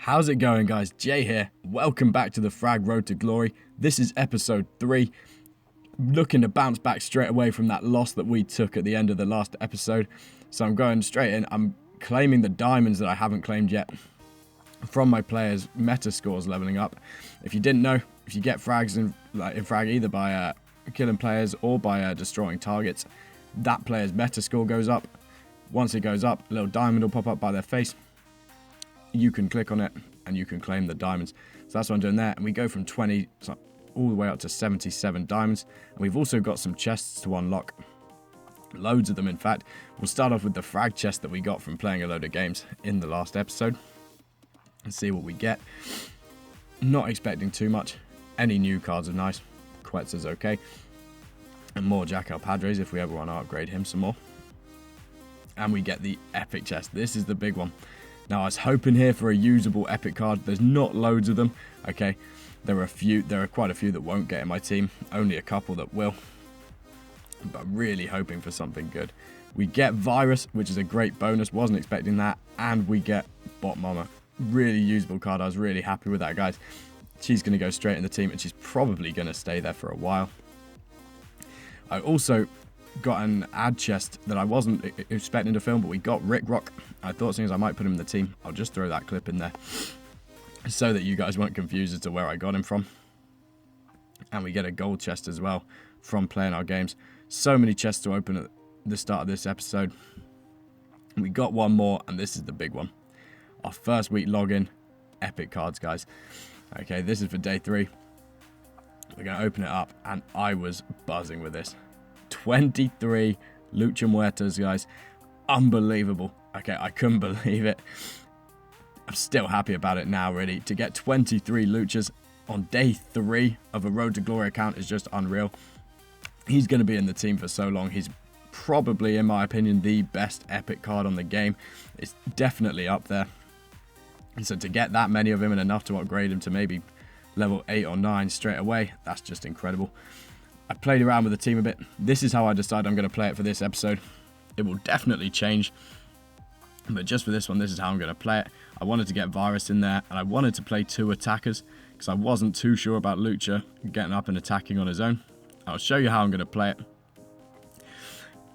How's it going, guys? Jay here. Welcome back to the Frag Road to Glory. This is episode 3. Looking to bounce back straight away from that loss that we took at the end of the last episode. So I'm going straight in. I'm claiming the diamonds that I haven't claimed yet from my players' meta scores leveling up. If you didn't know, if you get frags in Frag either by killing players or by destroying targets, that player's meta score goes up. Once it goes up, a little diamond will pop up by their face. You can click on it and you can claim the diamonds. So that's what I'm doing there. And we go from 20 all the way up to 77 diamonds. And we've also got some chests to unlock. Loads of them, in fact. We'll start off with the frag chest that we got from playing a load of games in the last episode. And see what we get. Not expecting too much. Any new cards are nice. Quetz is okay. And more Jack El Padres if we ever want to upgrade him some more. And we get the epic chest. This is the big one. Now, I was hoping here for a usable epic card. There's not loads of them, okay? There are quite a few that won't get in my team. Only a couple that will. But I'm really hoping for something good. We get Virus, which is a great bonus. Wasn't expecting that. And we get Bot Mama. Really usable card. I was really happy with that, guys. She's going to go straight in the team, and she's probably going to stay there for a while. I also got an ad chest that I wasn't expecting to film, but we got Rick Rock. I thought, seeing as I might put him in the team, I'll just throw that clip in there so that you guys weren't confused as to where I got him from. And we get a gold chest as well from playing our games. So many chests to open at the start of this episode. We got one more, and this is the big one. Our first week login, epic cards, guys. Okay, this is for day 3. We're going to open it up, and I was buzzing with this. 23 Lucha Muertas, guys. Unbelievable. Okay, I couldn't believe it. I'm still happy about it now, really. To get 23 Luchas on day 3 of a Road to Glory account is just unreal. He's going to be in the team for so long. He's probably, in my opinion, the best epic card on the game. It's definitely up there. And so to get that many of him and enough to upgrade him to maybe level 8 or 9 straight away, that's just incredible. I played around with the team a bit. This is how I decide I'm going to play it for this episode. It will definitely change. But just for this one, this is how I'm going to play it. I wanted to get Virus in there, and I wanted to play 2 attackers because I wasn't too sure about Lucha getting up and attacking on his own. I'll show you how I'm going to play it.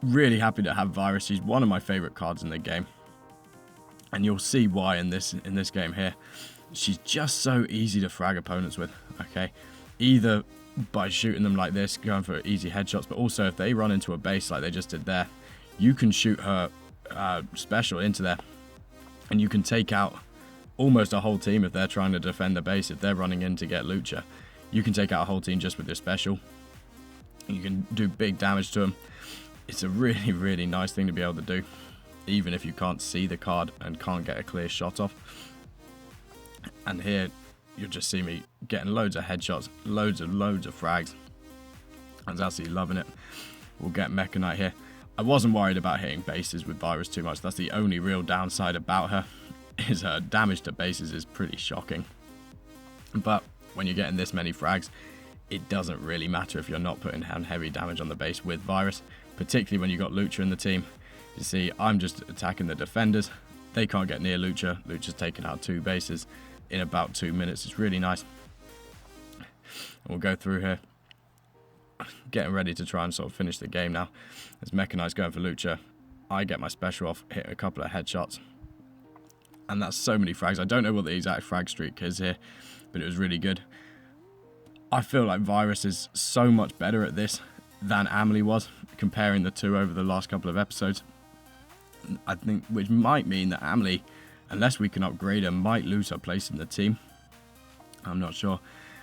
Really happy to have Virus. She's one of my favorite cards in the game. And you'll see why in this game here. She's just so easy to frag opponents with, okay? Either by shooting them like this, going for easy headshots, but also if they run into a base like they just did there, you can shoot her special into there, and you can take out almost a whole team if they're trying to defend the base. If they're running in to get Lucha, you can take out a whole team just with your special. You can do big damage to them. It's a really, really nice thing to be able to do, even if you can't see the card and can't get a clear shot off. And here you'll just see me getting loads of headshots, loads of frags. I was absolutely loving it. We'll get Mecha Knight here. I wasn't worried about hitting bases with Virus too much. That's the only real downside about her, is her damage to bases is pretty shocking. But when you're getting this many frags, it doesn't really matter if you're not putting down heavy damage on the base with Virus, particularly when you've got Lucha in the team. You see, I'm just attacking the defenders. They can't get near Lucha. Lucha's taken out 2 bases in about 2 minutes. It's really nice. And we'll go through here, getting ready to try and sort of finish the game now. As Mecha Knight's going for Lucha, I get my special off, hit a couple of headshots, and that's so many frags. I don't know what the exact frag streak is here, but it was really good. I feel like Virus is so much better at this than Amelie was, comparing the two over the last couple of episodes. I think, which might mean that Amelie, unless we can upgrade her, might lose her place in the team. I'm not sure.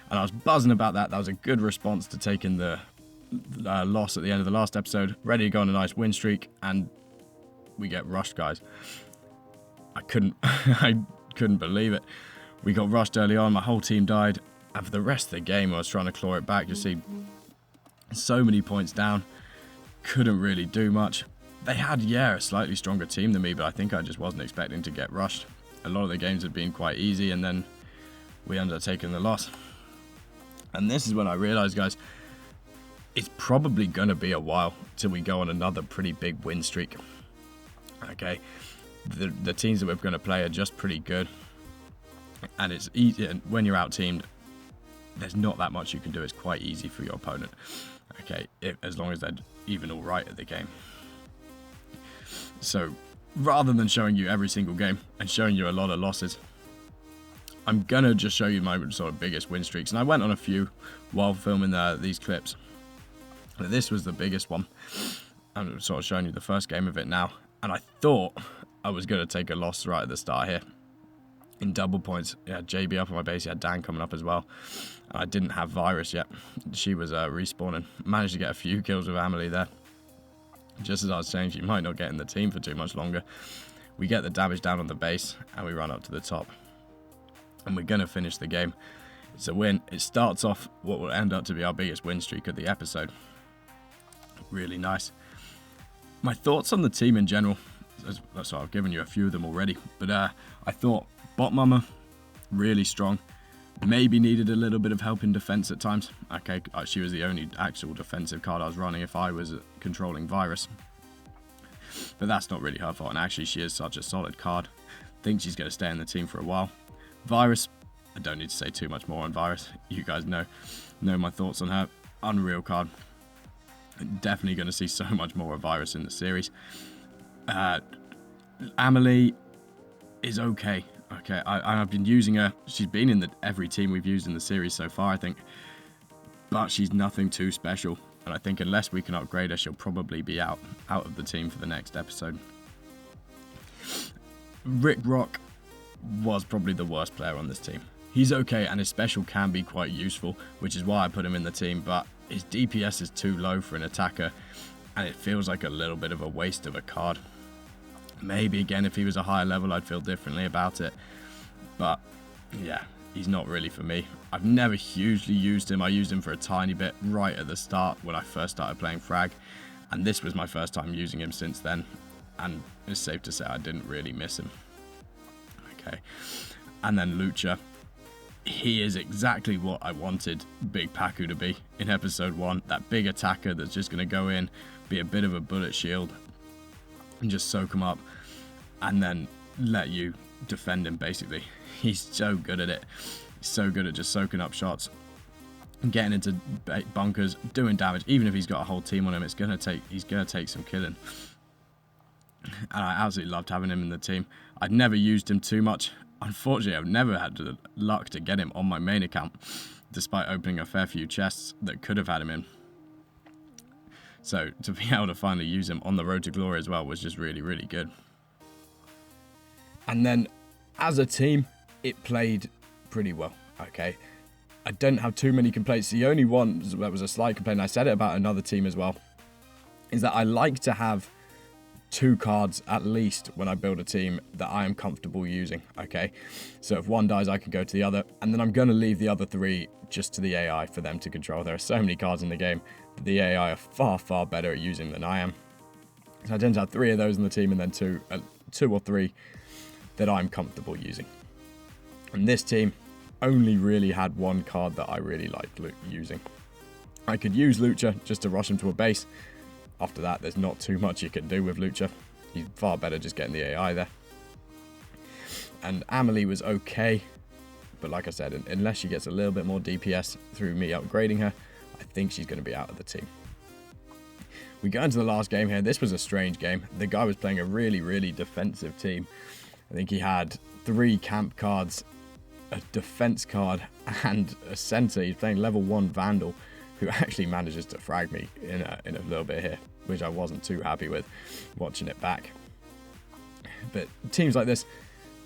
And I was buzzing about that. That was a good response to taking the loss at the end of the last episode. Ready to go on a nice win streak, and we get rushed, guys. I couldn't believe it. We got rushed early on. My whole team died, and for the rest of the game, I was trying to claw it back. You see, so many points down. Couldn't really do much. They had, a slightly stronger team than me, but I think I just wasn't expecting to get rushed. A lot of the games had been quite easy, and then we ended up taking the loss. And this is when I realized, guys, it's probably going to be a while till we go on another pretty big win streak. Okay, the teams that we're going to play are just pretty good. And it's easy, and when you're out-teamed, there's not that much you can do. It's quite easy for your opponent, okay, as long as they're even all right at the game. So rather than showing you every single game and showing you a lot of losses, I'm gonna just show you my sort of biggest win streaks. And I went on a few while filming these clips. This was the biggest one. I'm sort of showing you the first game of it now, and I thought I was gonna take a loss right at the start here in double points. Yeah, JB up on my base. You had Dan coming up as well. I didn't have Virus yet. She was respawning. Managed to get a few kills with Amelie there. Just as I was saying, she might not get in the team for too much longer. We get the damage down on the base, and we run up to the top. And we're going to finish the game. It's a win. It starts off what will end up to be our biggest win streak of the episode. Really nice. My thoughts on the team in general. So I've given you a few of them already. But I thought Bot Mama, really strong. Maybe needed a little bit of help in defense at times. Okay, she was the only actual defensive card I was running if I was controlling Virus. But that's not really her fault, and actually she is such a solid card. Think she's going to stay in the team for a while. Virus, I don't need to say too much more on Virus. You guys know my thoughts on her. Unreal card. Definitely going to see so much more of Virus in the series. Amelie is okay. Okay, I've been using her. She's been in every team we've used in the series so far, I think. But she's nothing too special. And I think unless we can upgrade her, she'll probably be out of the team for the next episode. Rick Rock was probably the worst player on this team. He's okay, and his special can be quite useful, which is why I put him in the team. But his DPS is too low for an attacker, and it feels like a little bit of a waste of a card. Maybe, again, if he was a higher level, I'd feel differently about it. But, yeah, he's not really for me. I've never hugely used him. I used him for a tiny bit right at the start when I first started playing Frag. And this was my first time using him since then. And it's safe to say I didn't really miss him. Okay. And then Lucha. He is exactly what I wanted Big Paku to be in episode 1. That big attacker that's just going to go in, be a bit of a bullet shield, and just soak him up, and then let you defend him, basically. He's so good at it. He's so good at just soaking up shots, and getting into bunkers, doing damage. Even if he's got a whole team on him, he's gonna take some killing. And I absolutely loved having him in the team. I'd never used him too much. Unfortunately, I've never had the luck to get him on my main account, despite opening a fair few chests that could have had him in. So to be able to finally use him on the road to glory as well was just really, really good. And then as a team, it played pretty well, okay? I don't have too many complaints. The only one that was a slight complaint, I said it about another team as well, is that I like to have 2 cards at least when I build a team that I am comfortable using, okay? So if one dies, I can go to the other, and then I'm going to leave the other 3 just to the AI for them to control. There are so many cards in the game that the AI are far, far better at using than I am. So I tend to have 3 of those in the team, and then 2 or 3 that I'm comfortable using. And this team only really had 1 card that I really liked using. I could use Lucha just to rush him to a base. After that, there's not too much you can do with Lucha. He's far better just getting the AI there. And Amelie was okay, but like I said, unless she gets a little bit more DPS through me upgrading her, I think she's going to be out of the team. We go into the last game here. This was a strange game. The guy was playing a really, really defensive team. I think he had 3 camp cards, a defense card, and a center. He's playing level 1 Vandal, who actually manages to frag me in a little bit here, which I wasn't too happy with watching it back. But teams like this,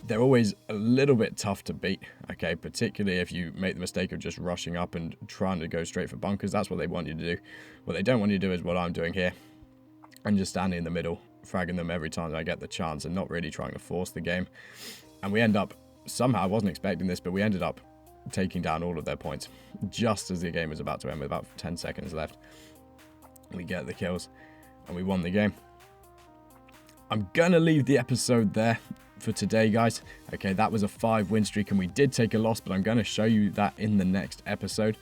they're always a little bit tough to beat, okay? Particularly if you make the mistake of just rushing up and trying to go straight for bunkers. That's what they want you to do. What they don't want you to do is what I'm doing here. And just standing in the middle, fragging them every time I get the chance and not really trying to force the game. And we end up, somehow, I wasn't expecting this, but we ended up taking down all of their points just as the game was about to end with about 10 seconds left. We get the kills and we won the game. I'm gonna leave the episode there for today, guys. Okay, that was a 5 win streak and we did take a loss, but I'm gonna show you that in the next episode.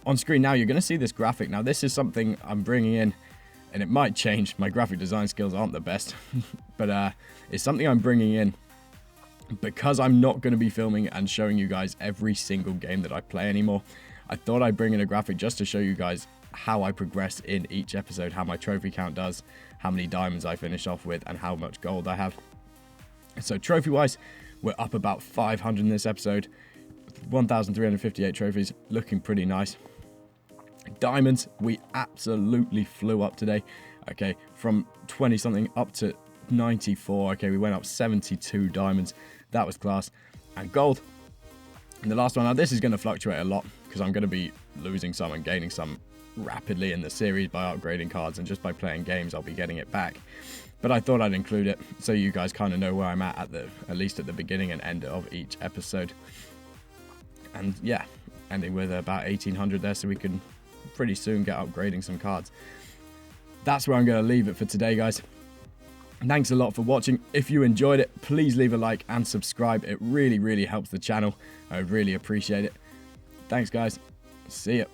On screen now, you're gonna see this graphic. Now, this is something I'm bringing in, and it might change. My graphic design skills aren't the best, but it's something I'm bringing in Because I'm not going to be filming and showing you guys every single game that I play anymore, I thought I'd bring in a graphic just to show you guys how I progress in each episode, how my trophy count does, how many diamonds I finish off with, and how much gold I have. So trophy-wise, we're up about 500 in this episode. 1,358 trophies, looking pretty nice. Diamonds, we absolutely flew up today. Okay, from 20 something up to 94. Okay, we went up 72 diamonds. That was class. And gold, and the last one. Now this is going to fluctuate a lot because I'm going to be losing some and gaining some rapidly in the series by upgrading cards, and just by playing games I'll be getting it back. But I thought I'd include it so you guys kind of know where I'm at least at the beginning and end of each episode. And yeah, ending with about 1,800 there, so we can pretty soon get upgrading some cards. That's where I'm going to leave it for today, guys. Thanks a lot for watching. If you enjoyed it, please leave a like and subscribe. It really, really helps the channel. I would really appreciate it. Thanks, guys. See ya.